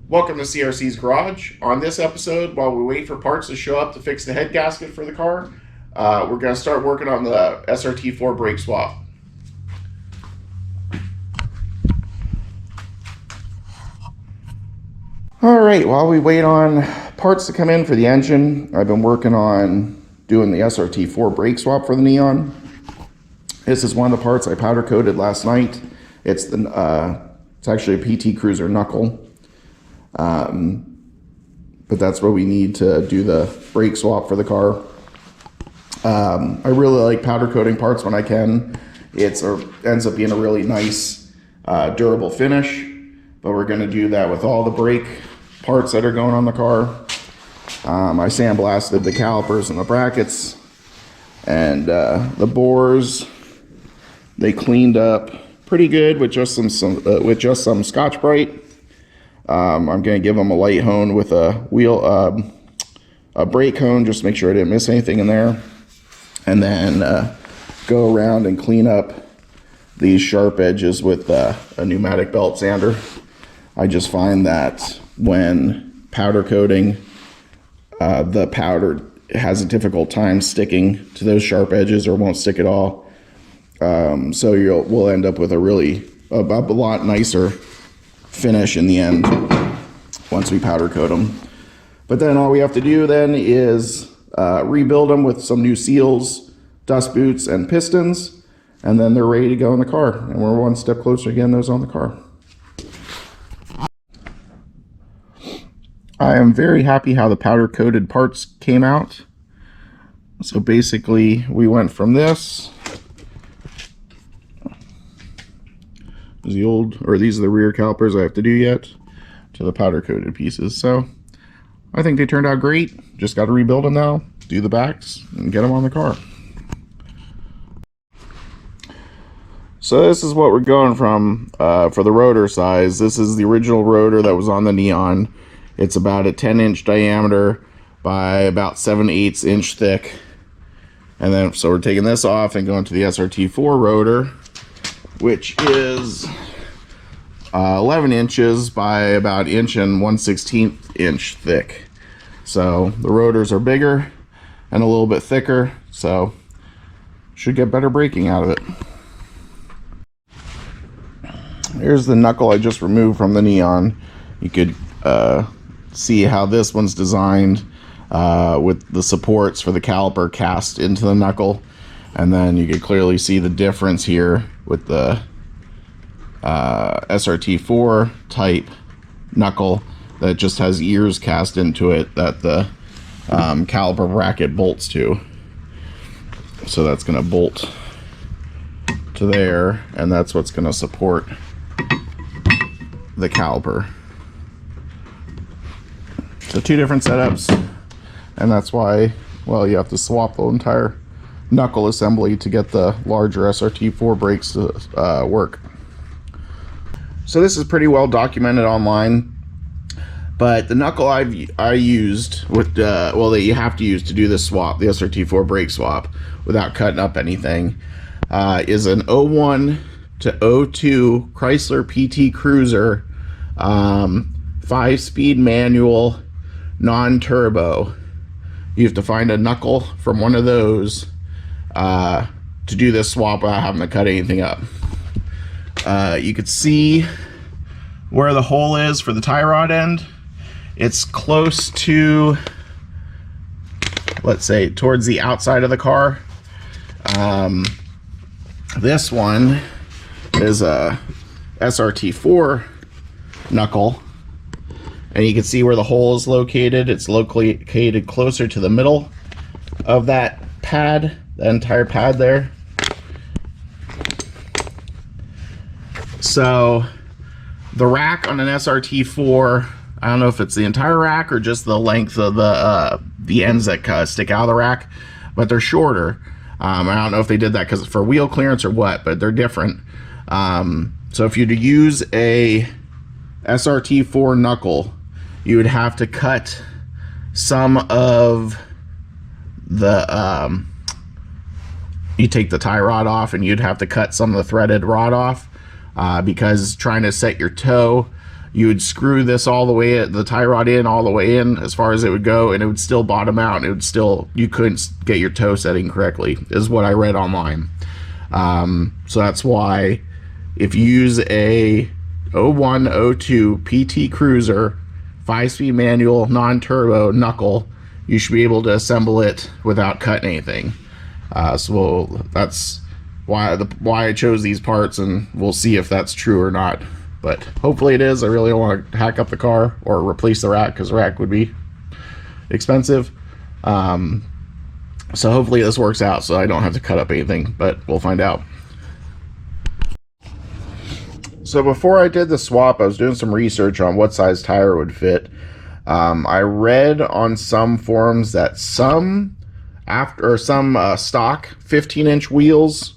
Welcome to CRC's Garage. On this episode, while we wait for parts to show up to fix the head gasket for the car, we're going to start working on the SRT4 brake swap. Alright, while we wait on parts to come in for the engine, I've been working on doing the SRT4 brake swap for the Neon. This is one of the parts I powder coated last night. It's actually a PT Cruiser knuckle. But that's what we need to do the brake swap for the car. I really like powder coating parts when I can. It ends up being a really nice, durable finish. But we're going to do that with all the brake parts that are going on the car. I sandblasted the calipers and the brackets, and the bores. They cleaned up pretty good with just some Scotch-Brite. I'm going to give them a light hone with a brake hone, just to make sure I didn't miss anything in there. And then go around and clean up these sharp edges with a pneumatic belt sander. I just find that when powder coating, the powder has a difficult time sticking to those sharp edges, or won't stick at all. So we'll end up with a lot nicer finish in the end once we powder coat them. But then all we have to do then is rebuild them with some new seals, dust boots, and pistons, and then they're ready to go in the car, and we're one step closer to getting those on the car. I am very happy how the powder coated parts came out. So basically we went from this, these are the rear calipers I have to do yet, to the powder coated pieces. So I think they turned out great. Just got to rebuild them now, do the backs, and get them on the car. So this is what we're going from for the rotor size. This is the original rotor that was on the Neon. It's about a 10-inch diameter by about 7/8 inch thick. And then, so we're taking this off and going to the SRT4 rotor, which is 11 inches by about 1/1/16 inch thick. So the rotors are bigger and a little bit thicker, so should get better braking out of it. Here's the knuckle I just removed from the Neon. You could see how this one's designed with the supports for the caliper cast into the knuckle, and then you can clearly see the difference here with the SRT4 type knuckle that just has ears cast into it that the caliper bracket bolts to. So that's going to bolt to there, and that's what's going to support the caliper. So two different setups, and that's why, well, you have to swap the entire knuckle assembly to get the larger SRT4 brakes to work. So this is pretty well documented online, but the knuckle I used with that you have to use to do this swap, the SRT4 brake swap, without cutting up anything, is an 01 to 02 Chrysler PT Cruiser 5-speed manual non-turbo. You have to find a knuckle from one of those to do this swap without having to cut anything up. You could see where the hole is for the tie rod end. It's close to, let's say, towards the outside of the car. This one is a SRT4 knuckle, and you can see where the hole is located. It's located closer to the middle of that pad, the entire pad there. So the rack on an SRT4, I don't know if it's the entire rack or just the length of the ends that stick out of the rack, but they're shorter. I don't know if they did that because for wheel clearance or what, but they're different. So if you to use a SRT4 knuckle, you would have to cut some of the you take the tie rod off, and you'd have to cut some of the threaded rod off because trying to set your toe, you would screw this all the way, the tie rod in all the way in as far as it would go, and it would still bottom out, and it would still, you couldn't get your toe setting correctly, is what I read online. So that's why if you use a 0102 PT Cruiser 5-speed manual non-turbo knuckle, you should be able to assemble it without cutting anything. So that's why I chose these parts, and we'll see if that's true or not. But hopefully it is. I really don't want to hack up the car or replace the rack, because the rack would be expensive. So hopefully this works out so I don't have to cut up anything, but we'll find out. So before I did the swap, I was doing some research on what size tire would fit. I read on some forums that some stock 15-inch wheels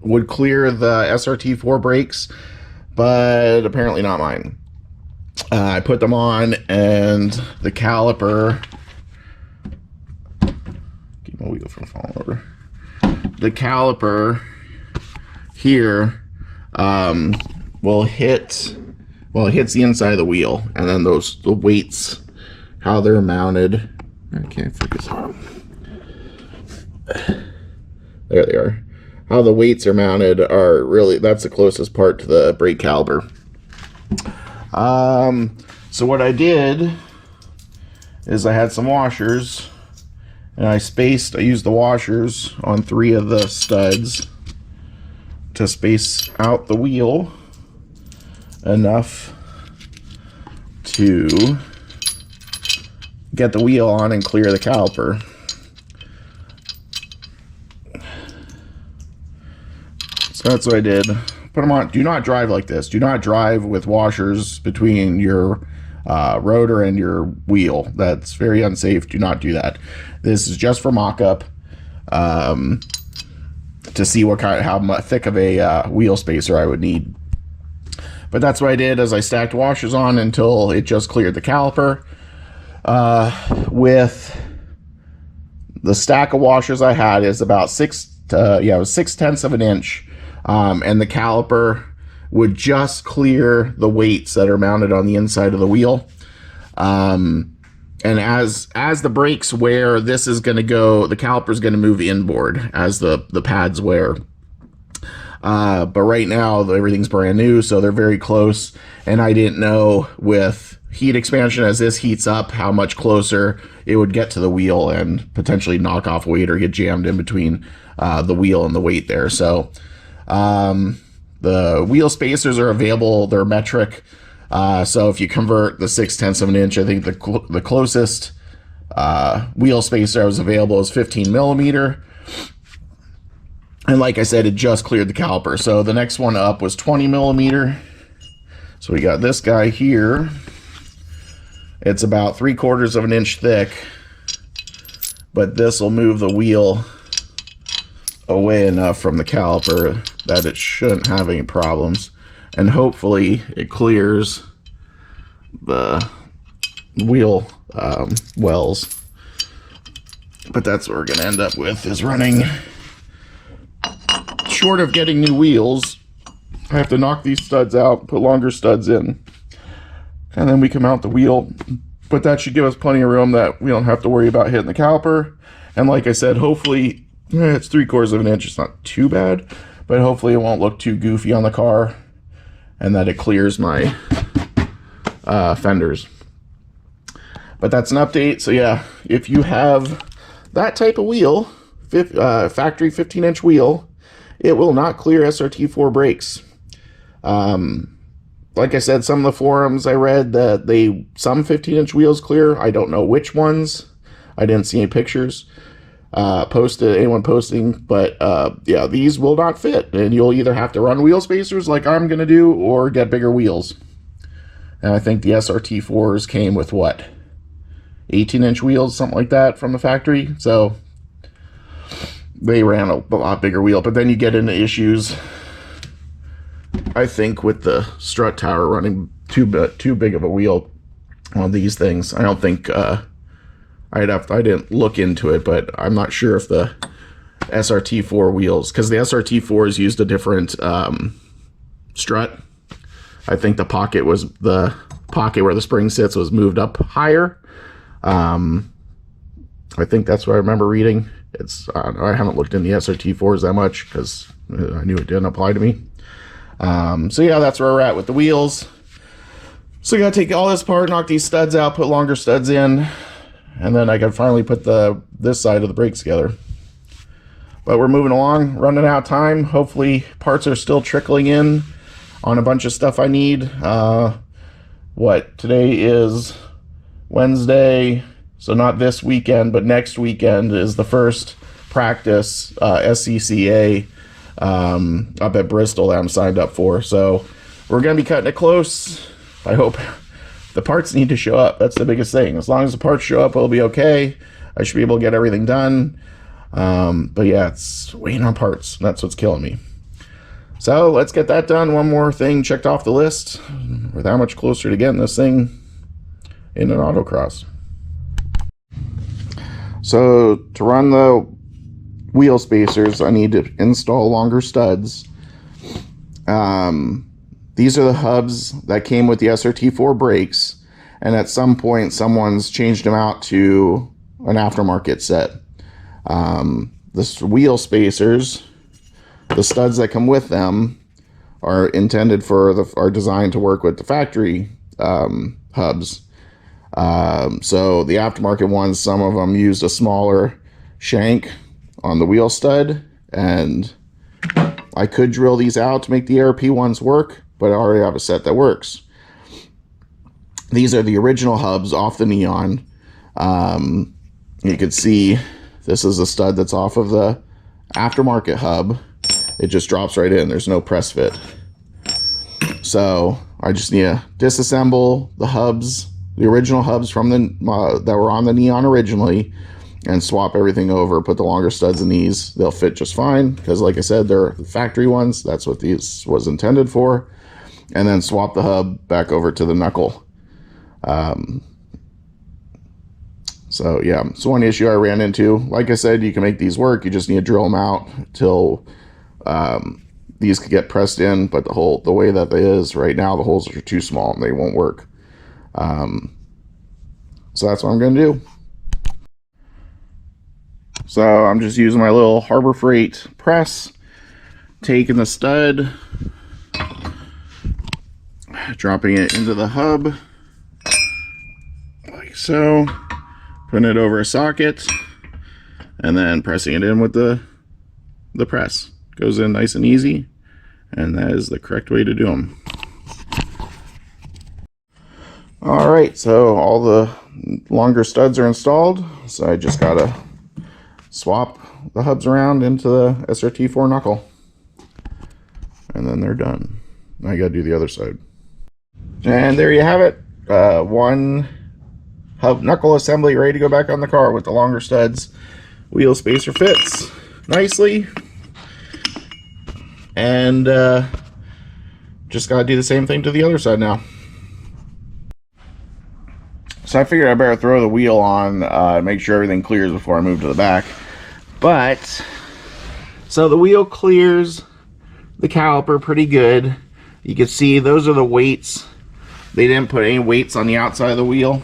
would clear the SRT4 brakes, but apparently not mine. I put them on, and the caliper, keep my wheel from falling over. The caliper here will hit, well, it hits the inside of the wheel, and then the weights, how they're mounted, I can't focus on them. There they are. How the weights are mounted are really, that's the closest part to the brake caliper. So what I did is I had some washers, and I used the washers on 3 of the studs to space out the wheel enough to get the wheel on and clear the caliper. So that's what I did. Put them on. Do not drive like this. Do not drive with washers between your rotor and your wheel. That's very unsafe. Do not do that. This is just for mock-up, to see what kind, how thick of a wheel spacer I would need. But that's what I did, as I stacked washers on until it just cleared the caliper. With the stack of washers I had is about it was 6/10 of an inch, and the caliper would just clear the weights that are mounted on the inside of the wheel. And as the brakes wear, this is going to go, the caliper is going to move inboard as the pads wear. But right now everything's brand new, so they're very close, and I didn't know with heat expansion, as this heats up, how much closer it would get to the wheel and potentially knock off weight or get jammed in between the wheel and the weight there. So the wheel spacers are available, they're metric. So if you convert the 6/10 of an inch, I think the closest wheel spacer that was available is 15 millimeter. And like I said, it just cleared the caliper. So the next one up was 20 millimeter. So we got this guy here. It's about 3/4 of an inch thick, but this will move the wheel away enough from the caliper that it shouldn't have any problems. And hopefully it clears the wheel wells. But that's what we're going to end up with, is running, short of getting new wheels, I have to knock these studs out, put longer studs in, and then we can mount the wheel. But that should give us plenty of room that we don't have to worry about hitting the caliper. And like I said, hopefully, it's 3/4 of an inch, it's not too bad, but hopefully it won't look too goofy on the car, and that it clears my fenders. But that's an update. So yeah, if you have that type of wheel, factory 15-inch wheel, it will not clear SRT4 brakes. Like I said, some of the forums I read that some 15-inch wheels clear. I don't know which ones. I didn't see any pictures anyone posting, but yeah, these will not fit, and you'll either have to run wheel spacers like I'm gonna do, or get bigger wheels. And I think the SRT4s came with what, 18-inch wheels, something like that, from the factory. So they ran a lot bigger wheel. But then you get into issues, I think, with the strut tower running too big of a wheel on these things. I don't think I didn't look into it, but I'm not sure if the SRT4 wheels, because the SRT4s used a different strut. I think the pocket where the spring sits was moved up higher. I think that's what I remember reading. I haven't looked in the SRT4s that much because I knew it didn't apply to me. So yeah, that's where we're at with the wheels. So I gotta take all this apart, knock these studs out, put longer studs in, and then I can finally put this side of the brakes together. But we're moving along, running out of time. Hopefully parts are still trickling in on a bunch of stuff I need. Today is Wednesday, so not this weekend, but next weekend is the first practice SCCA up at Bristol that I'm signed up for. So we're going to be cutting it close. I hope the parts need to show up. That's the biggest thing. As long as the parts show up, it'll be okay. I should be able to get everything done. But yeah, it's waiting on parts. That's what's killing me. So let's get that done. One more thing checked off the list. We're that much closer to getting this thing in an autocross. So to run the wheel spacers, I need to install longer studs. These are the hubs that came with the SRT4 brakes, and at some point someone's changed them out to an aftermarket set. The wheel spacers, the studs that come with them, are intended are designed to work with the factory hubs. So the aftermarket ones, some of them used a smaller shank on the wheel stud, and I could drill these out to make the ARP ones work, but I already have a set that works. These are the original hubs off the Neon. You can see this is a stud that's off of the aftermarket hub. It just drops right in. There's no press fit. So I just need to disassemble the hubs, the original hubs from that were on the Neon originally, and swap everything over, put the longer studs in these. They'll fit just fine because, like I said, they're the factory ones. That's what these was intended for. And then swap the hub back over to the knuckle. So yeah, it's one issue I ran into. Like I said, you can make these work. You just need to drill them out till these could get pressed in. But the way that it is right now, the holes are too small and they won't work. So that's what I'm going to do. So I'm just using my little Harbor Freight press, taking the stud, dropping it into the hub like so, putting it over a socket, and then pressing it in with the press. Goes in nice and easy, and that is the correct way to do them. Alright, so all the longer studs are installed, so I just gotta swap the hubs around into the SRT4 knuckle, and then they're done. Now I gotta do the other side. And there you have it. One hub knuckle assembly ready to go back on the car with the longer studs. Wheel spacer fits nicely, and just gotta do the same thing to the other side now. So I figured I better throw the wheel on, make sure everything clears before I move to the back. But, so the wheel clears the caliper pretty good. You can see those are the weights. They didn't put any weights on the outside of the wheel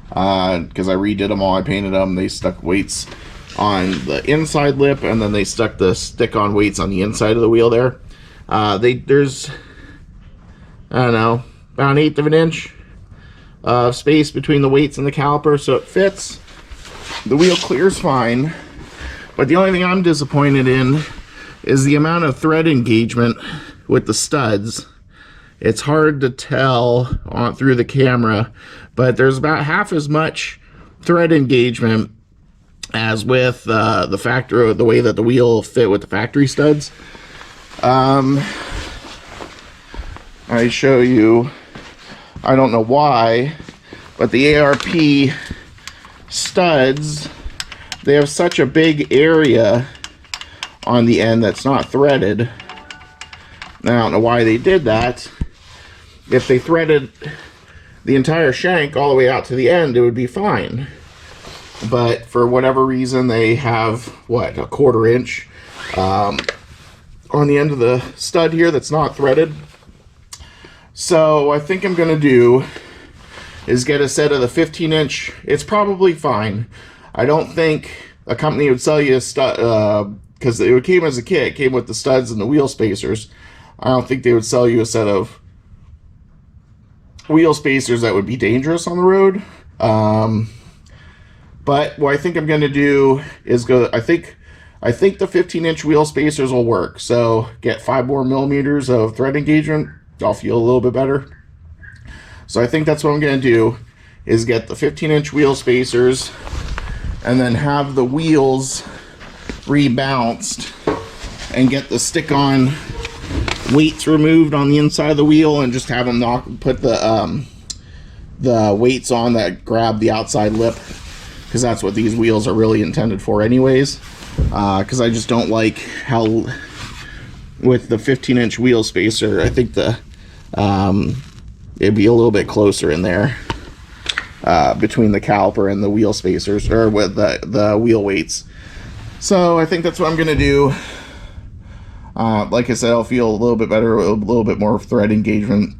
because I redid them all. I painted them. They stuck weights on the inside lip, and then they stuck the stick-on weights on the inside of the wheel there. There's, I don't know, about 1/8 of an inch space between the weights and the caliper, so it fits. The wheel clears fine, but the only thing I'm disappointed in is the amount of thread engagement with the studs. It's hard to tell through the camera, but there's about half as much thread engagement as with the factory, the way that the wheel fit with the factory studs. I show you, I don't know why, but the ARP studs, they have such a big area on the end that's not threaded. Now, I don't know why they did that. If they threaded the entire shank all the way out to the end, it would be fine. But for whatever reason, they have, what, a 1/4 inch on the end of the stud here that's not threaded. So I think I'm gonna do is get a set of the 15-inch. It's probably fine. I don't think a company would sell you a stud, because it came as a kit. It came with the studs and the wheel spacers. I don't think they would sell you a set of wheel spacers that would be dangerous on the road. But what I think I'm going to do is go. I think the 15-inch wheel spacers will work. So get 5 more millimeters of thread engagement. I'll feel a little bit better. So I think that's what I'm going to do, is get the 15-inch wheel spacers and then have the wheels rebounced and get the stick-on weights removed on the inside of the wheel and just have them put the weights on that grab the outside lip, because that's what these wheels are really intended for anyways. Because I just don't like how with the 15-inch wheel spacer, I think it'd be a little bit closer in there between the caliper and the wheel spacers, or with the wheel weights. So I think that's what I'm gonna do. Like I said, I'll feel a little bit better, a little bit more thread engagement.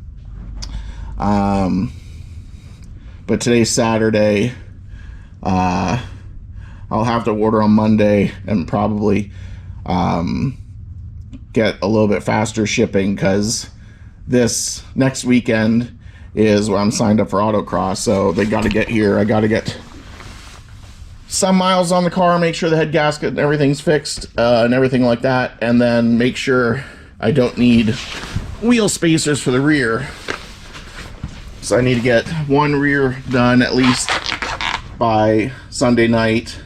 But today's Saturday. I'll have to order on Monday and probably get a little bit faster shipping, because this next weekend is when I'm signed up for Autocross, so they got to get here. I got to get some miles on the car, make sure the head gasket and everything's fixed and everything like that, and then make sure I don't need wheel spacers for the rear. So I need to get one rear done at least by Sunday night,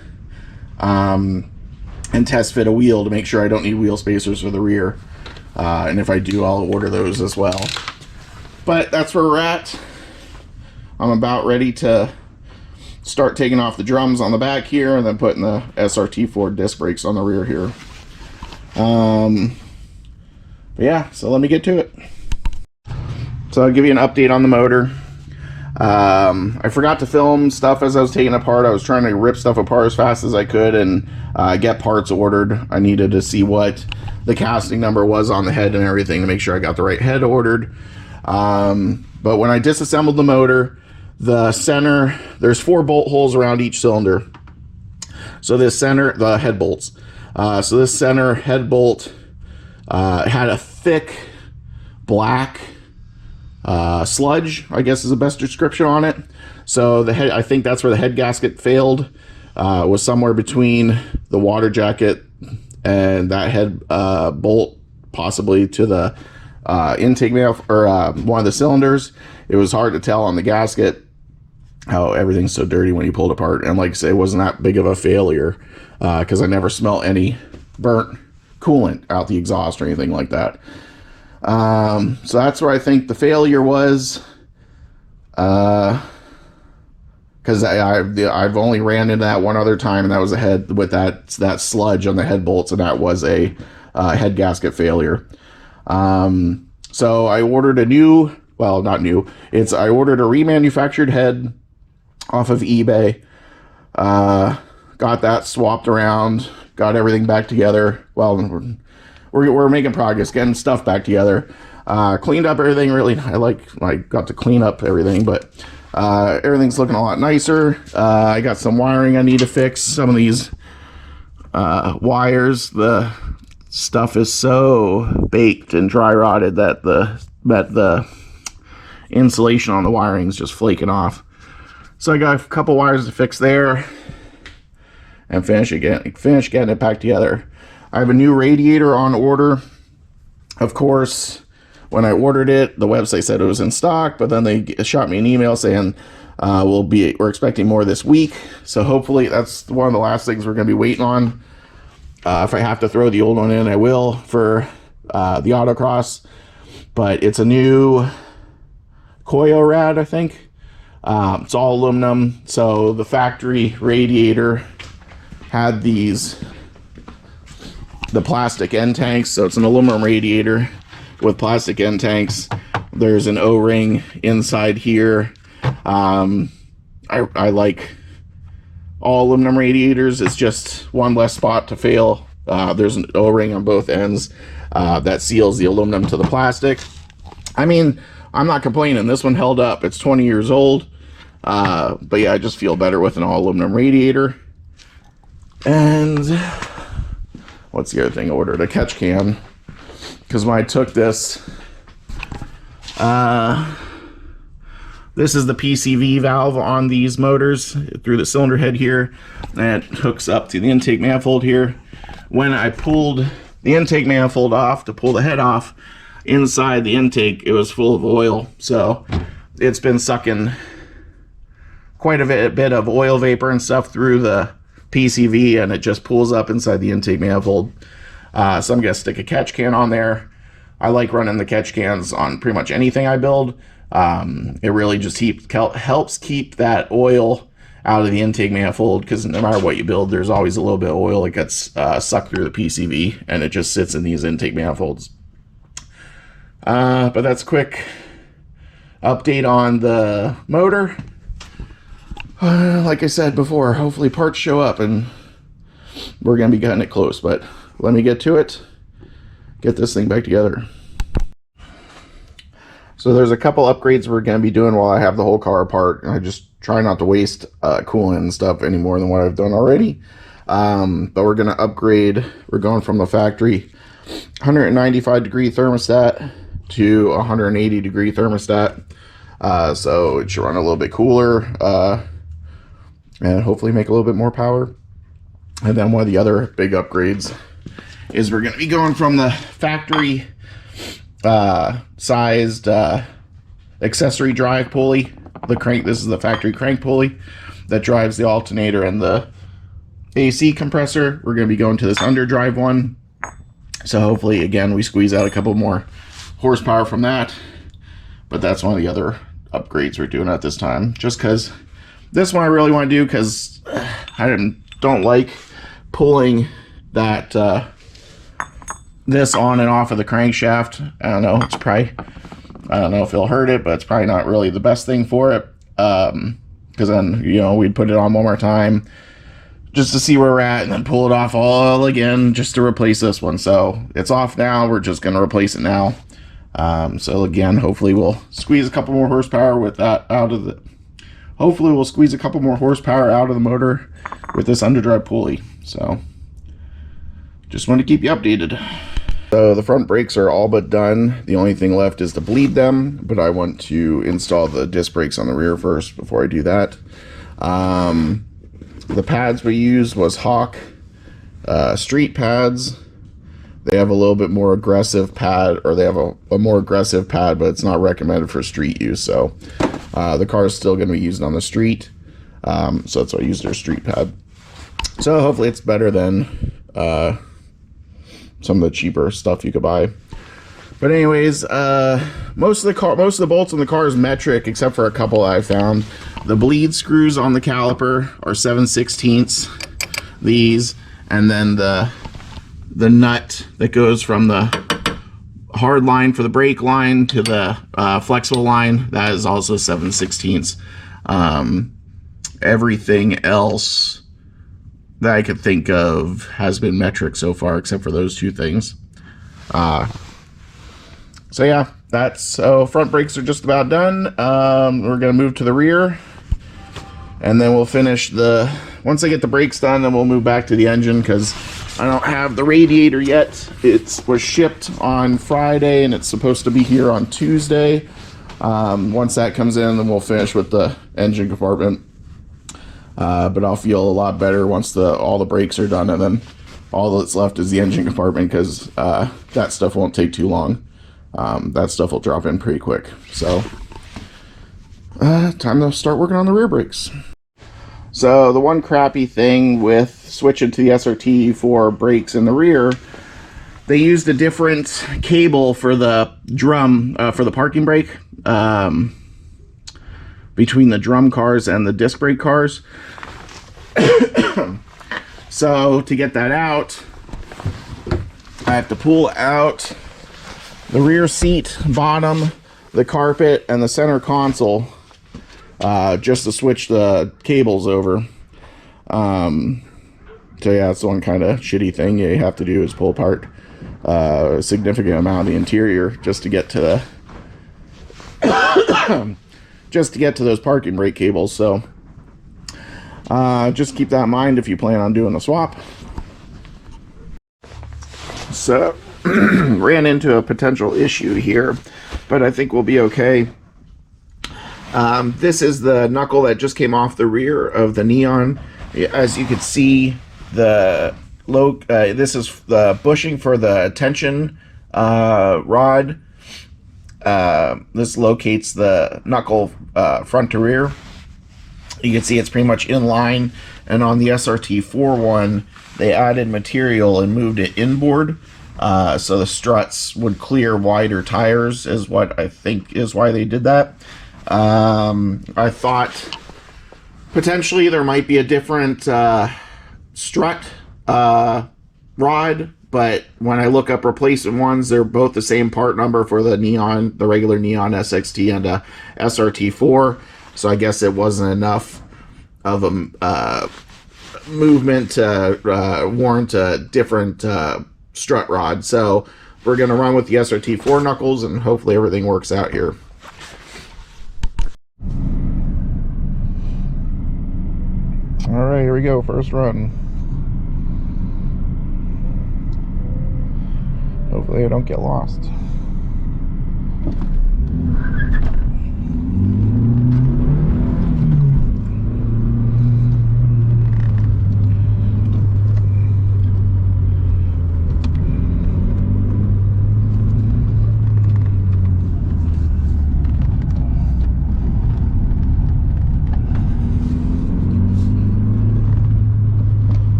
and test fit a wheel to make sure I don't need wheel spacers for the rear. And if I do, I'll order those as well. But that's where we're at. I'm about ready to start taking off the drums on the back here and then putting the SRT4 disc brakes on the rear here. But yeah, so let me get to it. So I'll give you an update on the motor. I forgot to film stuff as I was taking it apart. I was trying to rip stuff apart as fast as I could and get parts ordered. I needed to see what the casting number was on the head and everything to make sure I got the right head ordered. But when I disassembled the motor, the center, there's 4 bolt holes around each cylinder. So this center, the head bolts. So this center head bolt had a thick black sludge, I guess is the best description on it. So the head, I think that's where the head gasket failed. Was somewhere between the water jacket and that head bolt, possibly to the intake manifold, or one of the cylinders. It was hard to tell on the gasket how everything's so dirty when you pulled apart. And like I say, it wasn't that big of a failure because I never smelled any burnt coolant out the exhaust or anything like that. So that's where I think the failure was, because I've only ran into that one other time, and that was a head with that sludge on the head bolts, and that was a head gasket failure. So I ordered a new, well, not new, I ordered a remanufactured head off of eBay, got that swapped around, got everything back together. Well, we're making progress, getting stuff back together. Cleaned up everything. Really, I got to clean up everything, but everything's looking a lot nicer. I got some wiring I need to fix. Some of these wires, the stuff is so baked and dry rotted that the insulation on the wiring is just flaking off. So I got a couple wires to fix there and finish getting it back together. I have a new radiator on order. Of course, when I ordered it, the website said it was in stock, but then they shot me an email saying we're expecting more this week. So hopefully that's one of the last things we're going to be waiting on. If I have to throw the old one in, I will for the Autocross. But it's a new Koyo rad, I think. It's all aluminum. So the factory radiator had the plastic end tanks. So it's an aluminum radiator with plastic end tanks. There's an O-ring inside here. I like all aluminum radiators. It's just one less spot to fail. There's an O-ring on both ends that seals the aluminum to the plastic. I mean, I'm not complaining. This one held up. It's 20 years old. But yeah, I just feel better with an all aluminum radiator. And what's the other thing I ordered? A catch can. Because when I took this, this is the PCV valve on these motors through the cylinder head here. And it hooks up to the intake manifold here. When I pulled the intake manifold off to pull the head off, inside the intake, it was full of oil. So it's been sucking quite a bit of oil vapor and stuff through the PCV, and it just pulls up inside the intake manifold. So I'm going to stick a catch can on there. I like running the catch cans on pretty much anything I build. It really just helps keep that oil out of the intake manifold, because no matter what you build, there's always a little bit of oil that gets sucked through the PCV, and it just sits in these intake manifolds. But that's a quick update on the motor. Like I said before, hopefully parts show up and we're going to be cutting it close. But let me get to it, get this thing back together. So there's a couple upgrades we're going to be doing while I have the whole car apart. I just try not to waste coolant and stuff any more than what I've done already. But we're going to upgrade. We're going from the factory 195 degree thermostat to 180 degree thermostat. So it should run a little bit cooler. And hopefully make a little bit more power. And then one of the other big upgrades is we're going to be going from the factory sized accessory drive pulley. This is the factory crank pulley that drives the alternator and the AC compressor. We're going to be going to this underdrive one. So hopefully, again, we squeeze out a couple more horsepower from that. But that's one of the other upgrades we're doing at this time. Just because this one I really want to do, because I don't like pulling that this on and off of the crankshaft. I don't know. I don't know if it'll hurt it, but it's probably not really the best thing for it. Because then, we'd put it on one more time just to see where we're at, and then pull it off all again just to replace this one. So it's off now. We're just going to replace it now. So again, hopefully we'll squeeze a couple more horsepower with that hopefully we'll squeeze a couple more horsepower out of the motor with this underdrive pulley. So just want to keep you updated. So the front brakes are all but done. The only thing left is to bleed them, but I want to install the disc brakes on the rear first before I do that. The pads we used was Hawk street pads. They have a little bit more aggressive pad, or they have a more aggressive pad, but it's not recommended for street use. So the car is still going to be used on the street. So that's why I used their street pad. So hopefully it's better than some of the cheaper stuff you could buy. But anyways, most of the bolts on the car is metric, except for a couple I found. The bleed screws on the caliper are 7/16. These, and then the nut that goes from the hard line for the brake line to the flexible line, that is also 7/16. Everything else that I could think of has been metric so far, except for those two things. So yeah, so front brakes are just about done. We're gonna move to the rear, and then we'll finish once I get the brakes done, then we'll move back to the engine, because I don't have the radiator yet. It was shipped on Friday and it's supposed to be here on Tuesday. Once that comes in, then we'll finish with the engine compartment. But I'll feel a lot better once all the brakes are done, and then all that's left is the engine compartment, because that stuff won't take too long. That stuff will drop in pretty quick. So time to start working on the rear brakes. So the one crappy thing with switching to the SRT4 brakes in the rear, they used a different cable for the drum, for the parking brake, between the drum cars and the disc brake cars. So to get that out, I have to pull out the rear seat bottom, the carpet, and the center console, just to switch the cables over. So yeah, that's one kind of shitty thing you have to do, is pull apart a significant amount of the interior just to get to just to get to those parking brake cables. So just keep that in mind if you plan on doing a swap. So ran into a potential issue here, but I think we'll be okay. This is the knuckle that just came off the rear of the Neon. As you can see, the this is the bushing for the tension rod. This locates the knuckle front to rear. You can see it's pretty much in line, and on the SRT4 one, they added material and moved it inboard, so the struts would clear wider tires, is what I think is why they did that. I thought potentially there might be a different strut rod, but when I look up replacement ones, they're both the same part number for the Neon, the regular Neon SXT and SRT4. So I guess it wasn't enough of a movement to warrant a different strut rod. So we're going to run with the SRT4 knuckles, and hopefully everything works out here. All right, here we go. First run. Hopefully I don't get lost.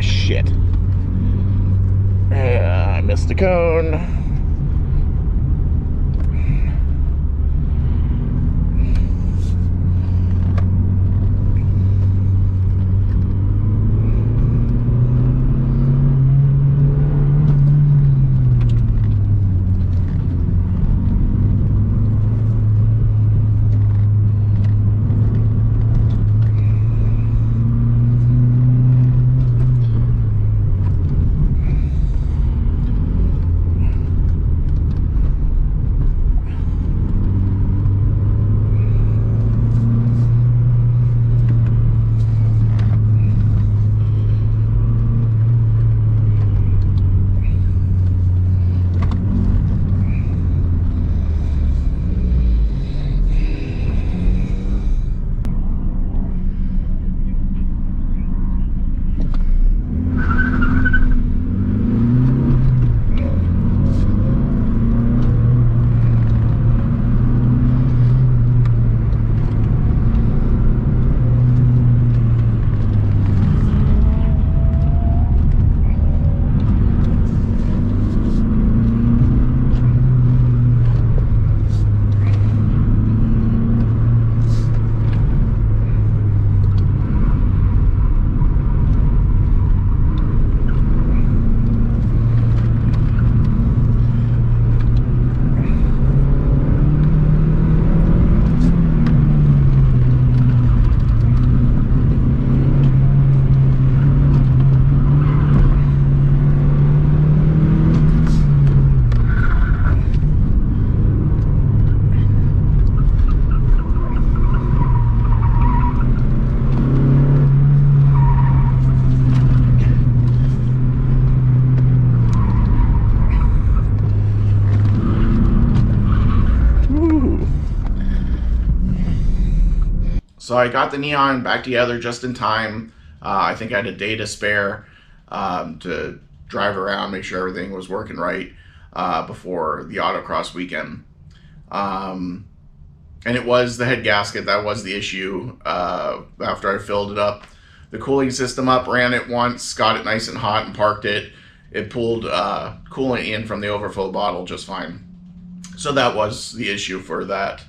Shit. I missed the cone. So I got the Neon back together just in time. I think I had a day to spare to drive around, make sure everything was working right before the Autocross weekend. And it was the head gasket that was the issue. After I filled it up, the cooling system up, ran it once, got it nice and hot and parked it. It pulled coolant in from the overflow bottle just fine. So that was the issue for that.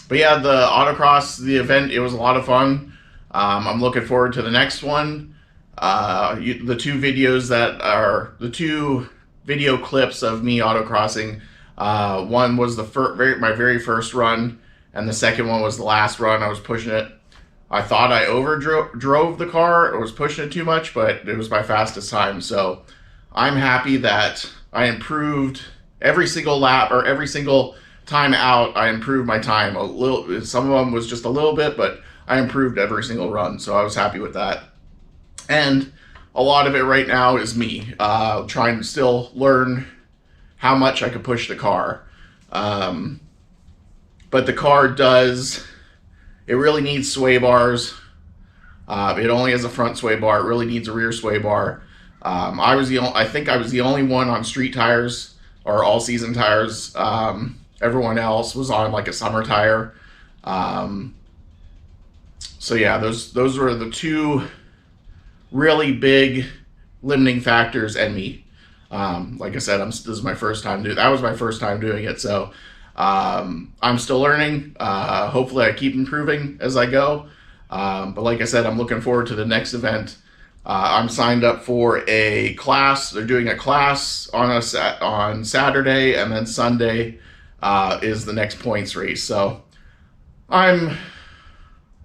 But yeah, the Autocross, the event, it was a lot of fun. I'm looking forward to the next one. The two videos that are the two video clips of me autocrossing. One was my very first run, and the second one was the last run. I was pushing it. I thought I drove the car. I was pushing it too much, but it was my fastest time. So I'm happy that I improved every single lap, or every single time out. I improved my time a little. Some of them was just a little bit, but I improved every single run, so I was happy with that. And a lot of it right now is me trying to still learn how much I could push the car. But the car it really needs sway bars. It only has a front sway bar. It really needs a rear sway bar. I think I was the only one on street tires or all season tires. Everyone else was on like a summer tire. So yeah, those were the two really big limiting factors, and me. Like I said, this is my first time doing. That was my first time doing it, so I'm still learning. Hopefully, I keep improving as I go. But like I said, I'm looking forward to the next event. I'm signed up for a class. They're doing a class on Saturday, and then Sunday is the next points race. So I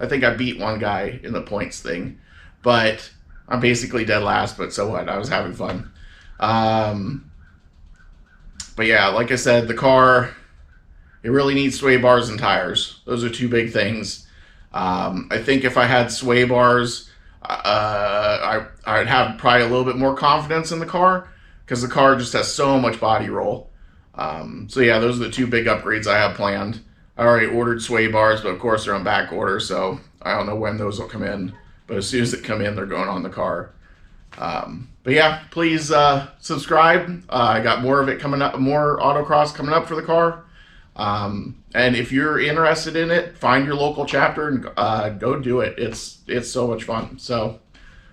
think I beat one guy in the points thing, but I'm basically dead last. But so what? I was having fun. But yeah, like I said, the car, it really needs sway bars and tires. Those are two big things. I think if I had sway bars, I'd have probably a little bit more confidence in the car, because the car just has so much body roll. So yeah, those are the two big upgrades I have planned. I already ordered sway bars, but of course they're on back order, so I don't know when those will come in. But as soon as they come in, they're going on the car. But yeah, please subscribe. I got more of it coming up, more autocross coming up for the car. And if you're interested in it, find your local chapter and go do it. It's so much fun. So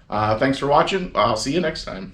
thanks for watching. I'll see you next time.